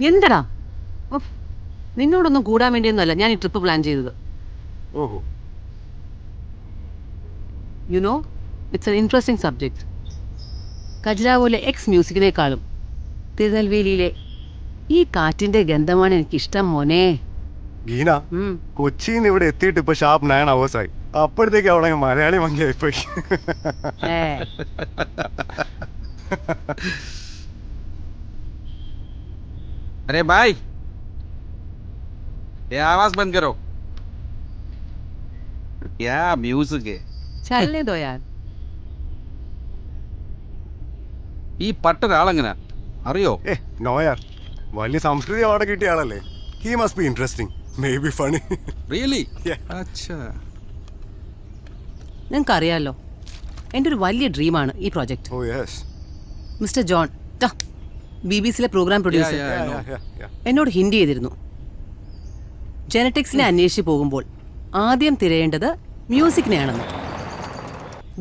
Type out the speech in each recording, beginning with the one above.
എന്തടാ നിന്നോടൊന്നും കൂടാൻ വേണ്ടിയൊന്നുമല്ല ഞാൻ ഈ ട്രിപ്പ് പ്ലാൻ ചെയ്തത്. ഓഹോ, you know it's an interesting subject. ഖജുരാഹോയിലെ എക്സ് മ്യൂസിക്കിനേക്കാളും തിരുനെൽവേലിയിലെ ഈ കാറ്റിന്റെ ഗന്ധമാണ് എനിക്കിഷ്ടം മോനെ. ഗീന, കൊച്ചിന്ന് ഇവിടെ എത്തിയിട്ട് ഇപ്പൊ ഷാർപ്പ് 9 hours ആയി. അപ്പോഴത്തേക്ക് അവിടെ മലയാളി മങ്കിയായിപ്പോയി. अरे भाई ये आवाज बंद करो. क्या म्यूजिक है. ചലനെ ദോ യാർ. ഈ പട്ടൊരാളെങ്ങനെ അറിയോ? നോയാർ, വലിയ സംസ്കൃതി അവാർഡ് കിട്ടിയ ആളല്ലേ. He must be interesting, may be funny. Really? അച്ഛാ, നിങ്ങൾക്കറിയാലോ എൻ്റെ ഒരു വലിയ ഡ്രീമാണ് ഈ പ്രോജക്റ്റ്. ഓ yes. Mister John BBC-ലെ programme producer എന്നോട് ഹിന്റ് ചെയ്തിരുന്നു, ജെനറ്റിക്സിനെ അന്വേഷിച്ച് പോകുമ്പോൾ ആദ്യം തിരയേണ്ടത് മ്യൂസിക്കിനെയാണെന്ന്.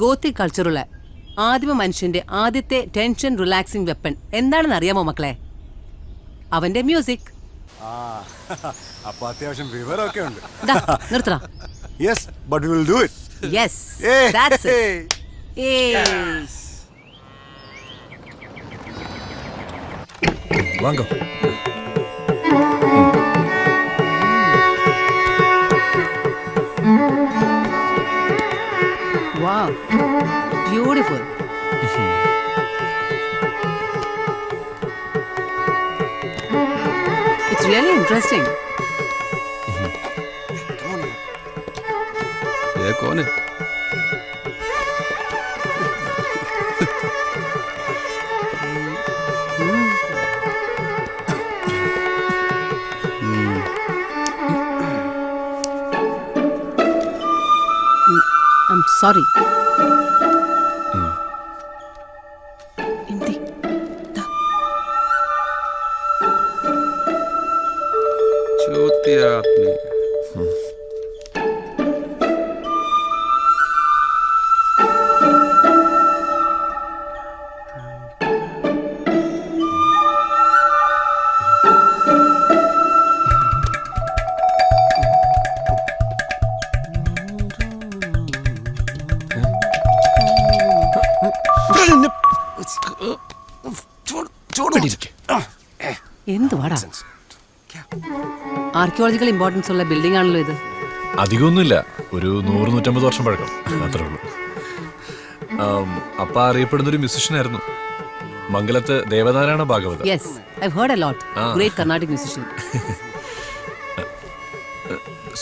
ഗോത്തിക് കൾച്ചറുള്ള ആദിമ മനുഷ്യന്റെ ആദ്യത്തെ ടെൻഷൻ റിലാക്സിംഗ് വെപ്പൺ എന്താണെന്ന് അറിയാമോ മക്കളെ? അവന്റെ മ്യൂസിക്. അപ്പൊ അത്യാവശ്യം വിവരമൊക്കെ ഉണ്ട്. നിർത്തറ. Yes, but we will do it. Yes, that's it. വാങ്ങോ. Wow, beautiful. It's really interesting. ये कौन है? I'm sorry. Hindi. Da. चूतिया आदमी. എന്തുവാടാ? ആർക്കിയോളജിക്കൽ ഇമ്പോർട്ടൻസ് ഉള്ള ബിൽഡിംഗ് ആണല്ലോ ഇത്. അധികമൊന്നുമില്ല, ഒരു 100-150 വർഷം പഴക്കം, അത്രേ ഉള്ളൂ. അപ്പ അറിയപ്പെടുന്ന ഒരു മ്യൂസിഷ്യൻ ആയിരുന്നു, മംഗലത്ത് Devanarayana Bhagavathar. Yes, I've heard a lot. Great Carnatic musician.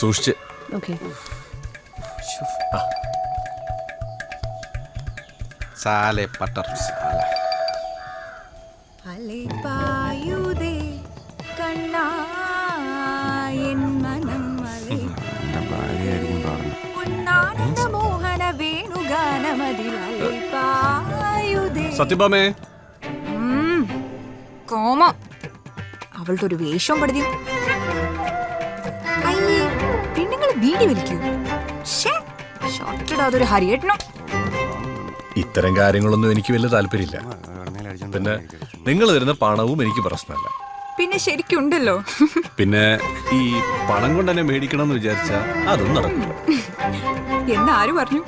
സൂക്ഷിച്ച്. Okay. साले पटर साले. അലൈപായുദേ കണ്ണാ എൻ മനം ഉന്നാനന്ദ മോഹന വേണുഗാനമതിൽ അലൈപായുദേ. സത്യഭാമേ. കോമ അവളുടെ ഒരു വേഷം പടുതി. അയ്യേ, പെണ്ണുങ്ങൾ വീടി വലിക്കൂ. ഷോർട്ടിടാ, അതൊരു ഹരിയേട്ടനോ. ഇത്തരം കാര്യങ്ങളൊന്നും എനിക്ക് വലിയ താല്പര്യമില്ല. പിന്നെ നിങ്ങൾ തരുന്ന പണവും എനിക്ക് പ്രശ്നമല്ല. പിന്നെ ശരിക്കുണ്ടല്ലോ. പിന്നെ ഈ പണം കൊണ്ട് തന്നെ മേടിക്കണം എന്ന് വിചാരിച്ചാ അതൊന്നും നടക്കില്ല. എന്നാര് പറഞ്ഞു?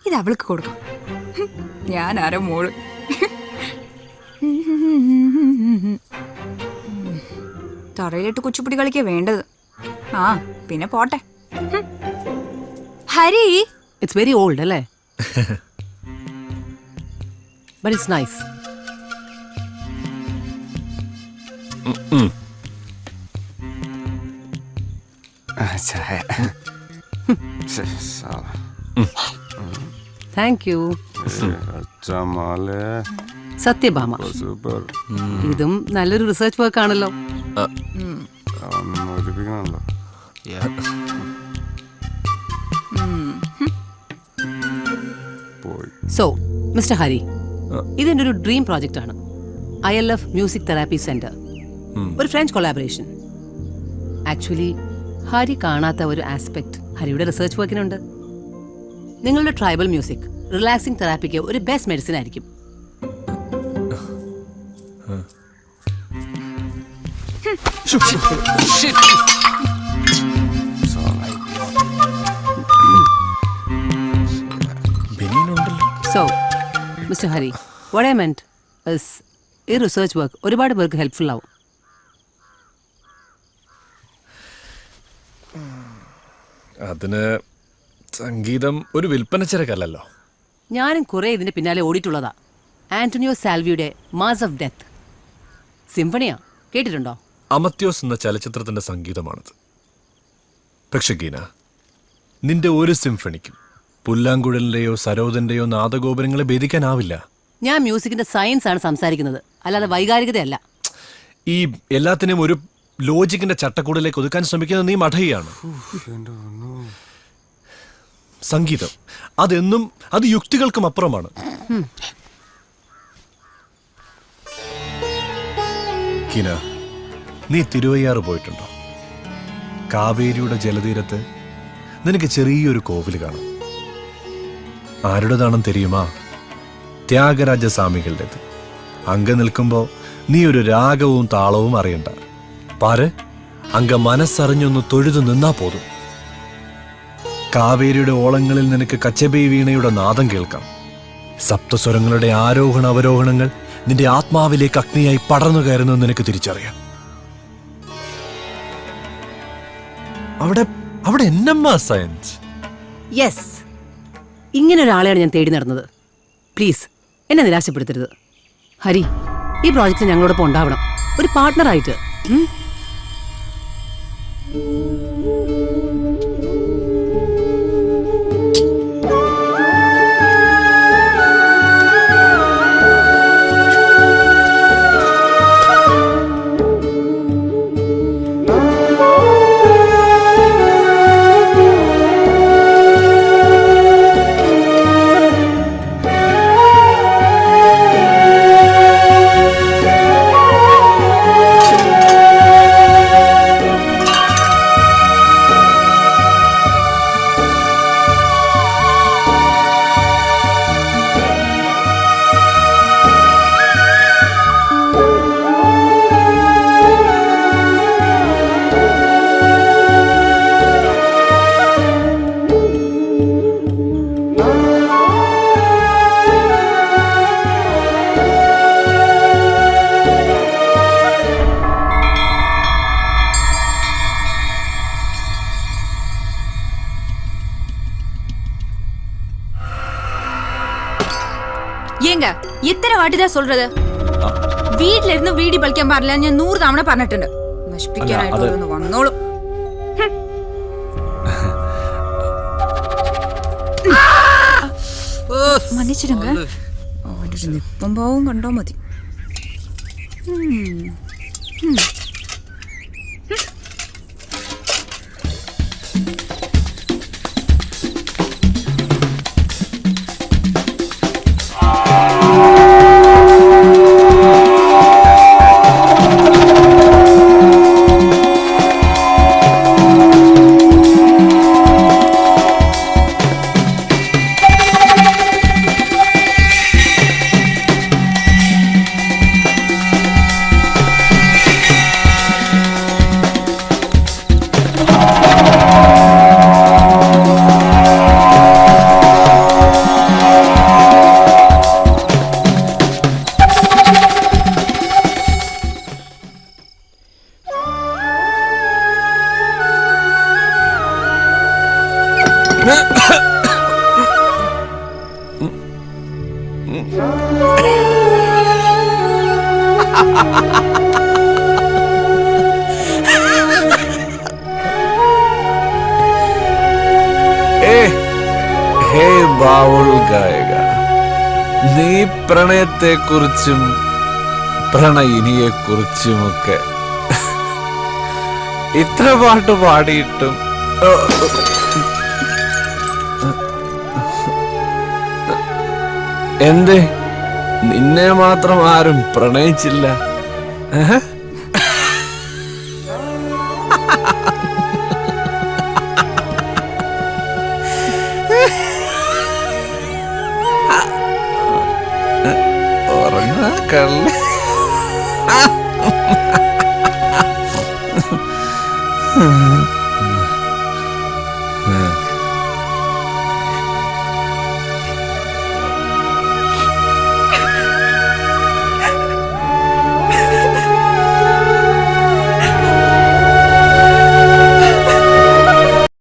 ഇത് അവൾക്ക് കൊടുക്കാം. ഞാൻ ആരോ മോള്. തറയിലിട്ട് കുച്ചിപ്പുടി കളിക്കാ വേണ്ടത്. ആ പിന്നെ പോട്ടെ. ഹരി, It's very old, അല്ലേ? But it's nice. Thank you. Satyabhama. ഇതും നല്ലൊരു റിസർച്ച് വർക്ക് ആണല്ലോ. സോ മിസ്റ്റർ ഹരി, ഇതെന്റെ ഒരു ഡ്രീം പ്രോജക്റ്റ് ആണ്. ILF മ്യൂസിക് തെറാപ്പി സെന്റർ, ഒരു ഫ്രഞ്ച് കൊളാബറേഷൻ. ആക്ച്വലി ഹരി കാണാത്ത ഒരു ആസ്പെക്ട് ഹരിയുടെ റിസർച്ച് വർക്കിനുണ്ട്. നിങ്ങളുടെ ട്രൈബൽ മ്യൂസിക് റിലാക്സിംഗ് തെറാപ്പിക്ക് ഒരു ബെസ്റ്റ് മെഡിസിൻ ആയിരിക്കും. So mister Hari, what I meant is ഈ റിസർച്ച് വർക്ക് ഒരുപാട് പേർക്ക് ഹെൽപ്ഫുൾ ആവും. അതിന് സംഗീതം ഒരു വിൽപ്പനച്ചരക്കല്ലല്ലോ. ഞാനും കുറെ ഇതിന്റെ പിന്നാലെ ഓടിയിട്ടുള്ളതാ. ആന്റണിയോ സാൽവിയുടെ മാസ് ഓഫ് ഡെത്ത് സിംഫണിയാ, കേട്ടിട്ടുണ്ടോ? അമത്യോസ് എന്ന ചലച്ചിത്രത്തിന്റെ സംഗീതമാണത്. പക്ഷെ ഗീന, നിന്റെ ഒരു സിംഫണിക്കും പുല്ലാങ്കുഴലിന്റെയോ സരോദന്റെയോ നാദഗോപുരങ്ങളെ ഭേദിക്കാനാവില്ല. ഞാൻ മ്യൂസിക്കിന്റെ സയൻസ് ആണ് സംസാരിക്കുന്നത്, അല്ലാതെ വൈകാരികതയല്ല. ഈ എല്ലാത്തിനും ഒരു ലോജിക്കിന്റെ ചട്ടക്കൂടിലേക്ക് ഒതുക്കാൻ ശ്രമിക്കുന്നത് നീ മഠയാണ്. സംഗീതം അതെന്നും അത് യുക്തികൾക്കും അപ്പുറമാണ്. കിന, നീ തിരുവയ്യാറ് പോയിട്ടുണ്ടോ? കാവേരിയുടെ ജലതീരത്ത് നിനക്ക് ചെറിയൊരു കോവിൽ കാണാം. ആരുടേതാണെന്ന് തെരിയുമാ? ത്യാഗരാജസ്വാമികളുടേത്. അങ്ക നിൽക്കുമ്പോ നീ ഒരു രാഗവും താളവും അറിയണ്ട. പാര്, അങ്ക മനസ്സറിഞ്ഞൊന്ന് തൊഴുതു നിന്നാ പോതും. കാവേരിയുടെ ഓളങ്ങളിൽ നിനക്ക് കച്ചബൈ വീണയുടെ നാദം കേൾക്കാം. സപ്തസ്വരങ്ങളുടെ ആരോഹണ അവരോഹണങ്ങൾ നിന്റെ ആത്മാവിലേക്ക് അഗ്നിയായി പടർന്നു കയറുന്നത് നിനക്ക് തിരിച്ചറിയാം. അവിടെ എന്നമ്മാ സയൻസ്? യെസ്, ഇങ്ങനെ ഒരാളെയാണ് ഞാൻ തേടി നടന്നത്. പ്ലീസ് എന്നെ നിരാശപ്പെടുത്തരുത് ഹരി. ഈ പ്രോജക്റ്റ് ഞങ്ങളോടൊപ്പം ഉണ്ടാവണം, ഒരു പാർട്ട്ണറായിട്ട്. ஏங்க எத்தனை வாட்டி தான் சொல்றது? வீட்ல இருந்து வீடி பழிക്കാൻ പാടില്ല ഞാൻ 100 തവണ പറഞ്ഞിട്ടുണ്ട്. നശിപ്പിക്കാനായിട്ട് ഒന്ന് വന്നോളൂ. മന്നിച്ചിടുங்க. അവന്റെ നിപ്പം പാവം കണ്ടോ മതി. ഹേ ബാവുൾ ഗായക, നീ പ്രണയത്തെക്കുറിച്ചും പ്രണയിനിയെക്കുറിച്ചുമൊക്കെ ഇത്ര പാട്ട് പാടിയിട്ടും എന്തേ നിന്നെ മാത്രം ആരും പ്രണയിച്ചില്ല? കള്ളി